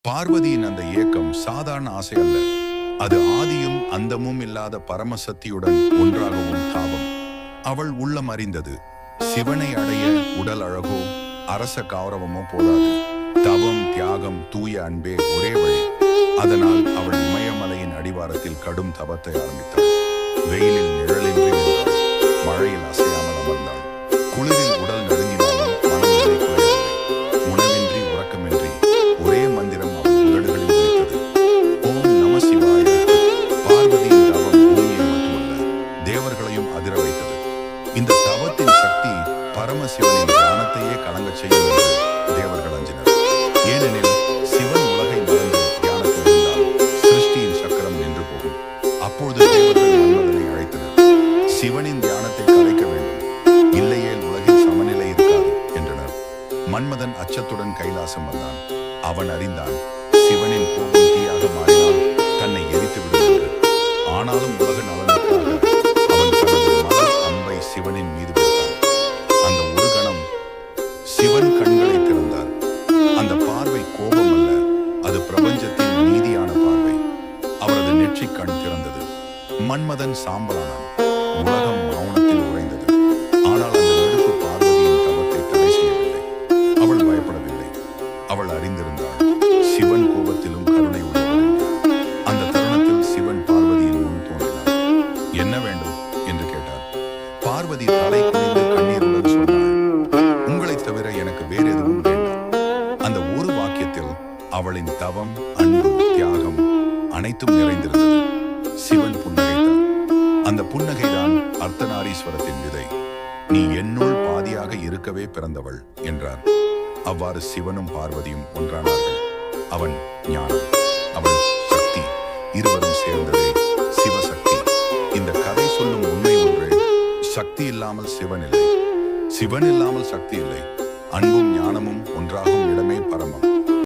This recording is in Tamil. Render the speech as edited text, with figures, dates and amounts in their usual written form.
பார்வதியின் அந்த ஏக்கம் சாதாரண ஆசை அல்ல. அது ஆதியும் அந்தமும் இல்லாத பரமசக்தியுடன் ஒன்றாகவும் தாபம். அவள் உள்ளம் அறிந்தது, சிவனை அடைய உடல் அழகோ அரச கௌரவமோ போதாது. தவம், தியாகம், தூய அன்பே ஒரே வழி. அதனால் அவள் இமயமலையின் அடிவாரத்தில் கடும் தவத்தை ஆரம்பித்தாள். வெயிலில் நிழலின்றி நின்றாள், மழையில் அசையாமல் அமர்ந்தாள். குளிரில் உடல் நடுங்கினாலும் மனம் நிலை குறையவில்லை. உணவின்றி உறக்கமின்றி ஒரே மந்திரம் அவள் உதடுகளில் ஒலித்தது, ஓம் நம சிவாய. பார்வதியின் தவம் பூமியை மட்டுமல்ல, தேவர்களையும் அதிர வைத்தது. இந்த தவத்தின் சக்தி பரமசிவனின் தியானத்தையே கலங்கச் செய்யும் என்று தேவர்கள் அஞ்சினர். ஏனெனில் சிவன் உலகை மறந்து தியானத்தில் இருந்தால் சிருஷ்டியின் சக்கரம் நின்று போகும். அப்பொழுது தேவர்கள் மன்மதனை அழைத்தனர். சிவனின் தியானத்தை கலைக்க வேண்டும், இல்லையேல் உலகில் சமநிலை இருக்காது என்றனர். மன்மதன் அச்சத்துடன் கைலாசம் வந்தான். அவன் அறிந்தான், சிவனின் கோபம் தீயாக மாறினால் தன்னை எரித்து விடும் என்று. ஆனாலும் உலக நலனுக்காக அவன் தனது மலர் அம்பை சிவனின் மீது விட்டான். அந்த ஒரு கணம் சிவன் கண்களை திறந்தார். அந்த பார்வை கோபம் அல்ல, அது பிரபஞ்சத்தின் நீதியான பார்வை. அவரது நெற்றிக் கண் திறந்தது. மன்மதன் சாம்பலானான். உலகம் மௌனத்தில் உறைந்தது. ஆனால் அந்த நெருப்பு பார்வதியின் தவத்தை தடை செய்யவில்லை. அவள் பயப்படவில்லை. அவள் அறிந்திருந்தாள், சிவன் கோபத்திலும் கருணை உள்ளவர் என்று. அந்த தருணத்தில் சிவன் பார்வதியின் முன் தோன்றினார். என்ன வேண்டும் என்று கேட்டார். பார்வதி தலை குனிந்து கண்ணீருடன் சொன்னாள், உங்களைத் தவிர எனக்கு வேறு எதுவும் வேண்டாம். அந்த ஒரு வாக்கியத்தில் அவளின் தவம், அன்பு, தியாகம் அனைத்தும் நிறைந்திருந்தது. சிவன் புன்னகைத்தார். அந்த புன்னகைதான் அர்த்தநாரீஸ்வரத்தின் விதை. நீ என்னுள் பாதியாக இருக்கவே பிறந்தவள் என்றார். அவ்வாறு சிவனும் பார்வதியும் ஒன்றானார்கள். அவன் ஞானம், அவள் சக்தி, இருவரும் சேர்ந்ததே சிவசக்தி. இந்த கதை சொல்லும் உண்மை ஒன்று, சக்தி இல்லாமல் சிவன் இல்லை, சிவன் இல்லாமல் சக்தி இல்லை. அன்பும் ஞானமும் ஒன்றாகும் இடமே பரமம்.